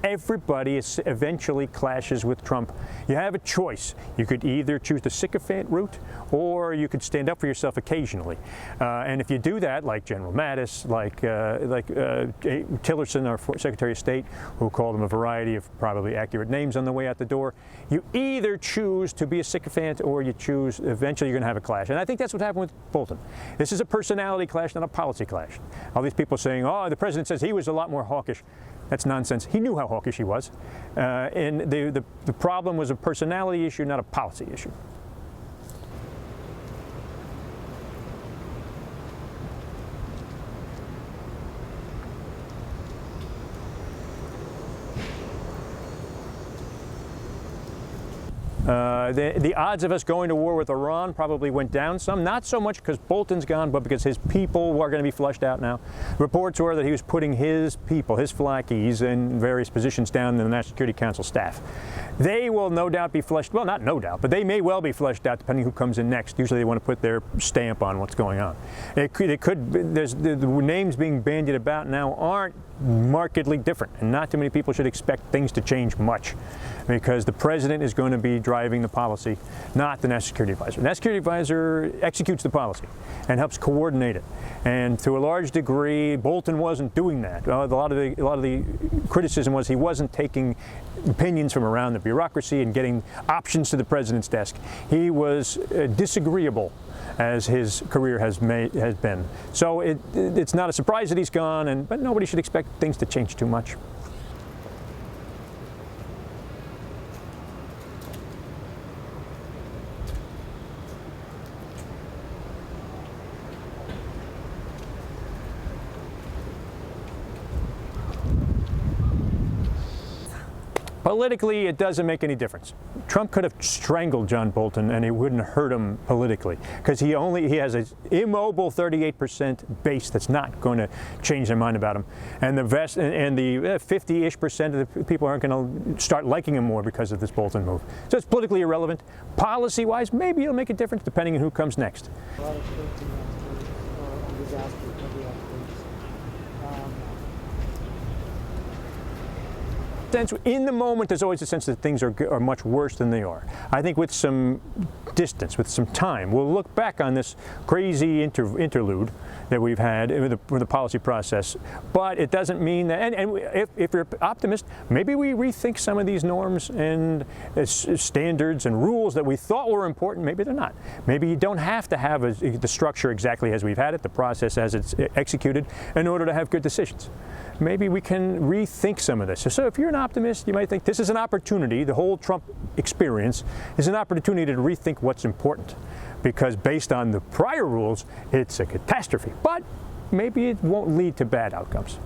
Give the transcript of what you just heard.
everybody eventually clashes with Trump. You have a choice. You could either choose the sycophant route, or you could stand up for yourself occasionally. And if you do that, like General Mattis, like Tillerson, our Secretary of State, who called him a variety of probably accurate names on the way out the door, you either choose to be a sycophant, or you choose, eventually you're going to have a clash. And I think that's what happened with Bolton. This is a personality clash, not a policy clash. All these people saying, oh, the president says he was a lot more hawkish. That's nonsense. He knew how hawkish he was. And the problem was a personality issue, not a policy issue. The odds of us going to war with Iran probably went down some, not so much because Bolton's gone, but because his people are going to be flushed out now. Reports were that he was putting his people, his flackies, in various positions down in the National Security Council staff. They will no doubt be flushed, well, not no doubt, but they may well be flushed out depending who comes in next. Usually they want to put their stamp on what's going on. The names being bandied about now aren't markedly different, and not too many people should expect things to change much, because the president is going to be driving the policy, not the National Security Advisor. The National Security Advisor executes the policy and helps coordinate it, and to a large degree Bolton wasn't doing that. A lot of the criticism was he wasn't taking opinions from around the bureaucracy and getting options to the president's desk. He was disagreeable, as his career has been. So it's not a surprise that he's gone, but nobody should expect things to change too much. Politically, it doesn't make any difference. Trump could have strangled John Bolton and it wouldn't hurt him politically, because he has an immobile 38% base that's not going to change their mind about him, and the 50-ish% of the people aren't going to start liking him more because of this Bolton move. So it's politically irrelevant. Policy-wise, maybe it'll make a difference depending on who comes next. In the moment, there's always a sense that things are much worse than they are. I think with some distance, with some time, we'll look back on this crazy interlude that we've had with the policy process. But it doesn't mean that, and if you're an optimist, maybe we rethink some of these norms and standards and rules that we thought were important. Maybe they're not. Maybe you don't have to have the structure exactly as we've had it, the process as it's executed, in order to have good decisions. Maybe we can rethink some of this. So if you're an optimist, you might think this is an opportunity. The whole Trump experience is an opportunity to rethink what's important, because based on the prior rules, it's a catastrophe. But maybe it won't lead to bad outcomes.